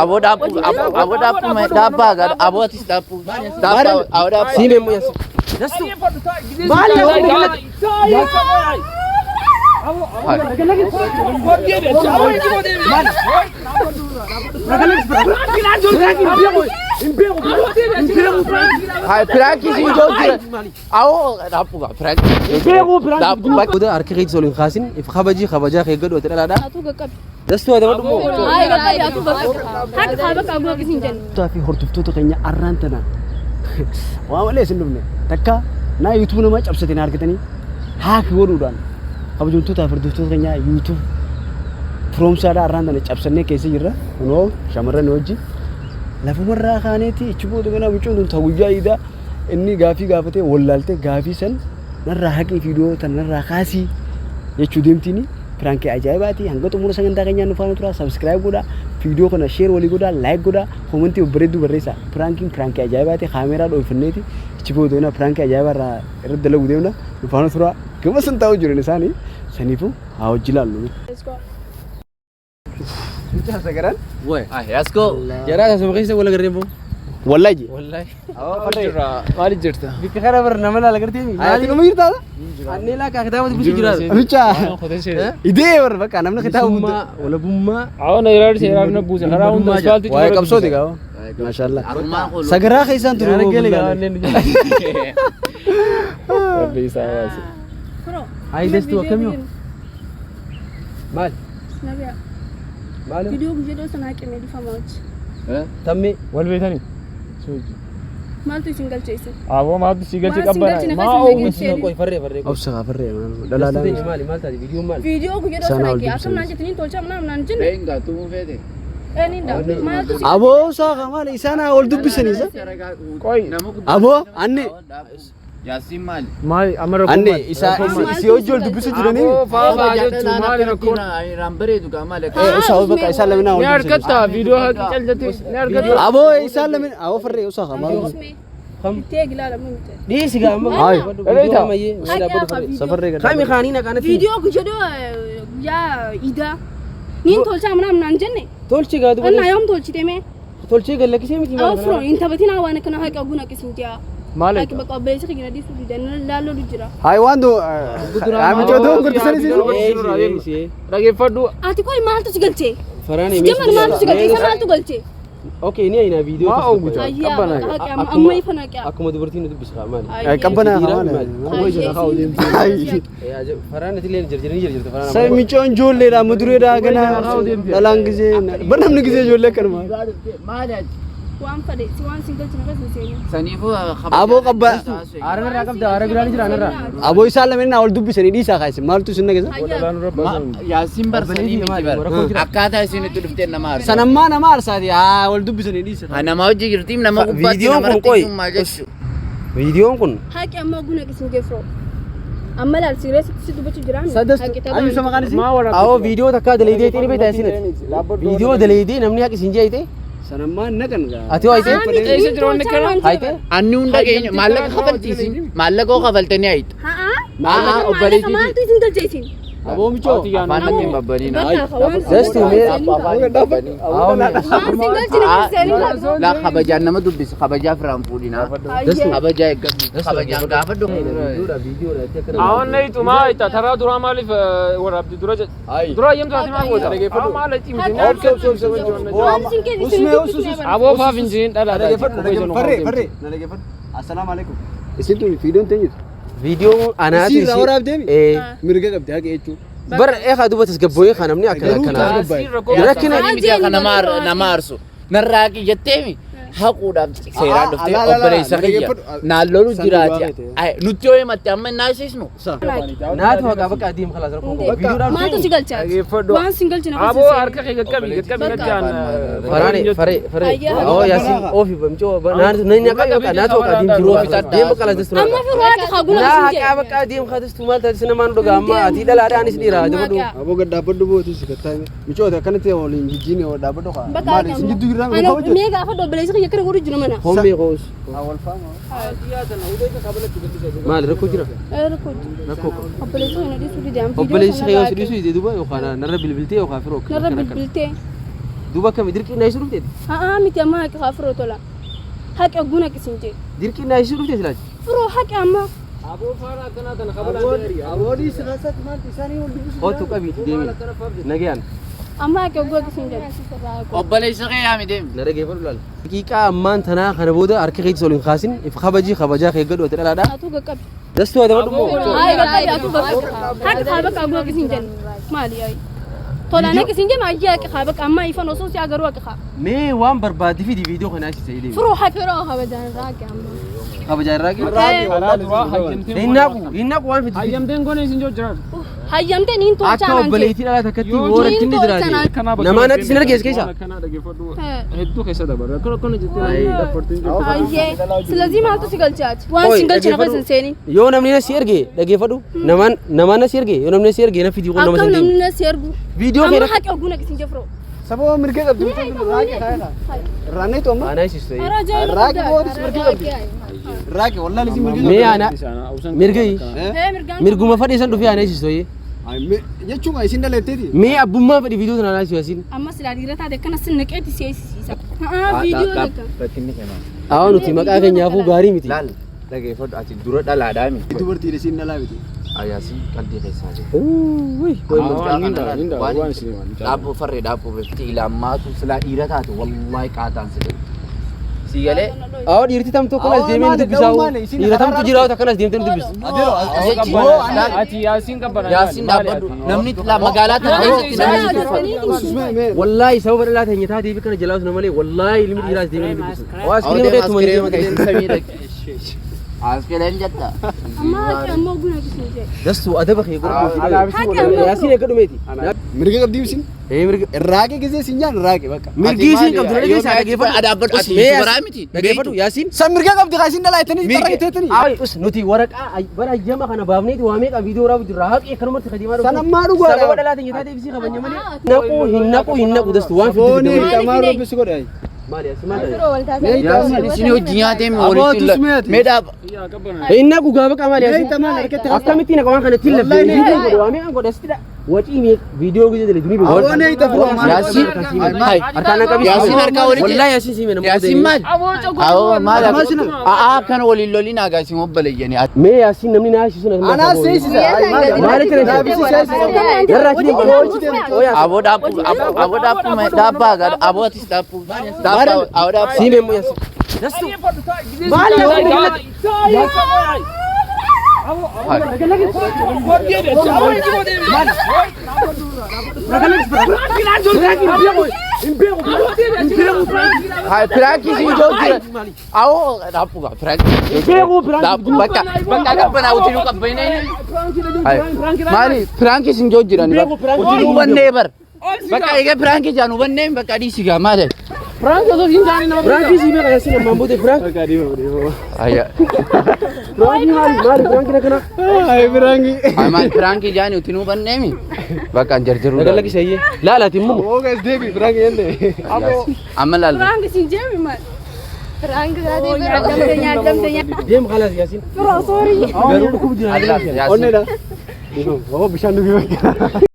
Abo dapu me dapa gar abo atis dapu awda sime mo yas dastu mali hai praki si jogi awo dapu ga praki dapu ba ko da arkay solin khasin if khabaji khagado tada da dastu hada wadu ay gabi atu bakka hak khabaka abu kisinjan ta fi hortufto to kenya arrantana wa wale sindumne takka na youtube na ma cabsatina argatani hak wodudan kabajuntu ta fardufto kenya youtube from sada arrantana cabsanne kesi jirra no shamarran hoji lafu marra khaneti ichbo dogana bichun tawja ida inni gafi gafate wallalte gafi san narra haqi video tan narra khasi yechu demtini prank ajaibati hangato mura sanganda kenya nufanu tura subscribe goda video kana share wali goda like goda comment ubredu barresa prank ajaibati camera do ifneti ichbo dogana prank ajaibara irdala gudewna nufanu tura kama santaw jurene sani sanifu awjilalu Sudah sekarang? Woi, let's go. Jara sama kaisa wala garebo. Wallahi. Wali jirta. Bikara bar namala lagarti mi. Ayati no mirta. Annela ka khatawa busi jira. Acha. Ide bar baka namna khatawa bumma wala bumma. Awana irad se irad na busa khara un asfalt ti. Wai kabso diga. Mashallah. Sagara kaisa tu. Rabbi sawas. Ai destu kamyo. Mal. nabiya Malu. video bujado sana ke me difamot Tammi. wal betani soji maltu single chase abo ma tu sigal ci Ma kabana singal ci ma naka o singal ci. Koy farre. Absa farre. Dalala. Mal ta video mal. video bujado Sana sana all ke good asam sense. nanje tinin tolcha mana nanjin Venga, tu vede. ninda maltu Abo sa kamal isana ol dubbisani sa. koy Abo anne. Yasin mal. mal amara Anne isa isi ojol dubbisu jirani. fa jo tu mal rakon Ay rambere tu kamal. Usa baka isa lamina ol yar dubbisani. katta video ha chal jati yar katta Abo isa lamin abo farre usa kamal. Kham tegla la mumte Di siga amma. Ay. Elita. Safarre ga. Kami khanina kana video bujado ya ida nin tolcha mana nanjin ne tolchi ga du. anna yam tolchi teme tolchi ga lakisi mi afro inta batina wana kana haka guna kisintia mal haka baka besi kina disu didan lalo dujira Hay wando ami todo gurtisani si. rage fadu ati koy maltu sigalche Farani jaman maltu sigalche sa maltu galche Okay ini ina video. Ma ogu ta. ayya Kabana. haka amma ifana kya Akkuma dubartiin dubbisa maali. Ay, Qabbana Ay, Farani tileen jirta farana. Sai micoon ijoolleedha mudureedha gana dhalaan gisee barnamni gisee ijoollee kanuma. Malat. wan fade si wan single china kasin seni Sanifu Abo qabba. arana qabda ara birani jira anara Abo isaa lamina ol dubbisanii dhiisaa kaayse maaltu sinna gesa. Yasin bar sani miti bar. Akkata isin itti dhufte nama arsa. Sanammaa nama arsaati haa ol dubbisanii dhiisa. Nama hojii jirtiim nama gubbaatti Viidiyoon nama kun qoy. jechu. Viidiyoon kun haki amma guna kisin gefro amma lal serious si dubachu jiran ayu sama kan isi. ma wara Awo viidiyoo takka daleedee tiri beektaa isinati. Viidiyoo daleedee namni haqi isin jeeyite. Sanammaa naqan gaa. Ati waa Eessa jiru wanni kana? Haite? Anni hunda keenya maallaqa kafaltiisin maallaqoo kafaltanii hayitu. haa obboleettii. maltu single chase Aboo michoo. Afaan natti babbaniin. Just me. single china kasin La kabajaan nama dubbisa kabajaa firaan fuudhinaa. Kabajaa eeggatu. Kabajaan gaafadhu. awon nay tu ma ita tara dura malif wara abdi dura dura yam ta ma ko dage fadu ma la tim din abo fa finjin dala da Farre. Assalamu alaikum. Isin tun viidiyoon teenyu. Viidiyoo anaati Sirra waraab deemi? Mirga qabdi haqa jechuun. bar eegaa duba tasgabboyee kana namni akkana rakkina nama arsu narraaqi jetteemi haquudhaaf seeraan dhuftee obboleessa kiyya naallolu jiraati nutti yoo himatti amma innaa isiisnu naatu haqaa bakka adiim kalaas rakkoo maltu single chase wan single china abo harka ke gakkabi natti an faree oo yaasin oofi bamchoo naatu nani haqaa bakka naatu haqaa adiim jiru oofi deem bakka laas destu amma fi roata khaguna naa kisin haqaa bakka adiim khaatistu maal taati sinamaan dhugaa amma ati dhalaadhaa anis dhiiraa jabadhu Aboo gad dhaabbadhu bootu si kattaa michoota akkanatti waliin jijjiin dhaabbadhu kaa maali isin jidduu jirraa mi ana kaawwatu me gafa do bele keenya kira godhu jiru mana. Hommee qoos. Awwal faama. Maal rakkoo jira? Rakkoo. Rakkoo. Obboleessa kana dhiisuu didee Obboleessi kee yoo sidhiisu idee duuba yookaan narra bilbiltee yookaan firoo. narra bilbiltee. Duuba akkami dirqii naa isuu dhufteeti? Miti amma haqi haa firoo tola. Haqi ogguna qisin jee. Dirqii naa isuu dhufteeti laati? Firoo haqi amma. Aboo faara kana kana qabala. Aboodii siraasaatti maalti isaanii wal dubbisuu. Kootu qabiiti deemi. Nagayaan. Amma haqi ogguna qisin jee. Obboleessa kee yaami deemi. Na dhageeffadhu laal. Daqiiqaa ammaan tanaa kana booda harka keetti soliin kaasin if kabajaa kee gadhu ati dhalaadhaa. Atu gaqqabi. Dastuu ati madhu moo? Gaqqabi atu gaqqabi. Haqi haa baqa ogguna qisin jee. Maali yaay? Tola na qisin jee maayyaa haqi haa baqa amma ifan osoo si agaruu haqi haa. Mee waan barbaaddi fi viidiyoo kana asii ta'ee deemi. Firoo haqi. Firoo kabajaan raaqi amma. Kabajaa irraa gee. Karaa duraa hayyamteen. Hinnaaqu waan fiti. Hayyamteen goone isin joo jiraatu. Hayyamteen hin tolchaan Akka obboleettii dhalaa takkatti mooratti inni jiraate. Namaan ati sin argees keessa. Kana dhageeffadhu. Hedduu keessa dabara. Akkana jettee dabartiin jiru. Hayyee. Silazii maaltu si galchaati? Waan si galchi nafa sin seeni. Yoo namni na si erge dhageeffadhu. Namaan na si erge yoo namni na si erge na fidii qonna nama Akkam sin namni na si ergu. Viidiyoo Amma keessa. haqi ogguna qisin jee firoo. Sababa mirga qabdi raaqi taa'edha. Raanneetu amma. Aanaa isistu ta'e. Raaqi boodis mirga qabdi. Raaqi wallahi isin mirga. Mee aanaa mirgayi. Mirguma fadhi san dhufee aanaa isistu ta'e. Jechuun isin dhalatteeti. Mee abbummaa fadhi viidiyoo sana aanaa isistu yaasiin. Amma silaa dhiira taate kana sin naqeetti si eegsisiisa. Viidiyoo takka. Rakkinni kenna. Awwa nuti maqaa keenyaafuu gaarii miti. Laal dhageeffadhu ati dura dhalaadhaa miti. Dubartiin isin dhalaa miti. Ayaasii qalbii keessaa jiru. Dhaabboo farree dhaabboo beekti ilaammaatu silaa dhiira taate wallaahi qaataan si dhabu. Si galee Awwa dhiirti tamtu akkanas deemee nu dubbisaa dhiira tamtu jiraatu akkanas deemtee nu dubbisu. Ati yaasiin qabbana. yaasiin dhaabbadhu namni magaalaa tana keessatti namni Wallaahi sababa dhalaa teenya taateef kana jalaa osoo malee wallaahi ilmi dhiiraas deemee nu dubbisu. Askiriima keettuma ni deema. Askireen jetta. Amma haqi amma ogguna qisin jee. Dastuu adaba kee godhu. Haqi amma. Yaasiin eeggadhu meeti. Mirga qabdi isin. Raaqi gisee sin jaan raaqi bakka. Mirgi isiin qabdu dhageessaa dhageeffadhu. Dhaabbadhu ati baraa miti. Dhageeffadhu yaasiin. San mirga qabdi kaa isin dhalaatanii tarreeteetanii. Nuti waraqaa bara ayyama kana baafneeti waa meeqa viidiyoo waraabuu jirra haqi akkanumatti kadeemaa dhufu. San ammaa dhugaadha. Sababa dhalaa teenya taateef isii kabanya malee. Hin naqu dastuu waan Foonii fiduu qamaa roobbisu godhe. maali asi maali Firoo wal taasisa. Yaasiin isin hojii nyaatee walitti mee dhaaba. inna gugaa baqa maali asi akkamitti na qaban kana tilla viidiyoo godhe waa meeqa godhe asitidha wacii mee viidiyoo gidee dale duni Yaasiin harkaan qabi Yaasiin harkaa walitti wallahi yaasiin siime namoota Yaasiin maal maal kana waliin loliin hagaa isin obbaleeyyanii mee yaasiin namni na yaasisu na Ana seesisa. maali tere yarraati aboo dhaabbaa aboo atis dhaabbuu aboo dhaabbaa siime mo yaasiin dastu maali Frankie si Jojo. Awo dapu ga Frankie. Dapu baka kapana utilu kapana ini. Mari Frankie si Jojo rani. Utilu banne bar. Baka ege Frankie janu banne baka di siga mare. Frank to hinjani na Frank si me kaya sina mambo de Frank Aya. mali Frank na kana Ay Franki. Ay mal Frankie jani utilu banne mi. Baka jarjaru. daga lagi sayi la la timmu Oh guys Devi Franki yende. Amalal. Rang si Jemi mal. Rang tadi nyadam. dem khalas yasin Firoo sorry. garu ku dina Allah Yasin. Onne da. Oh bisa ndugi.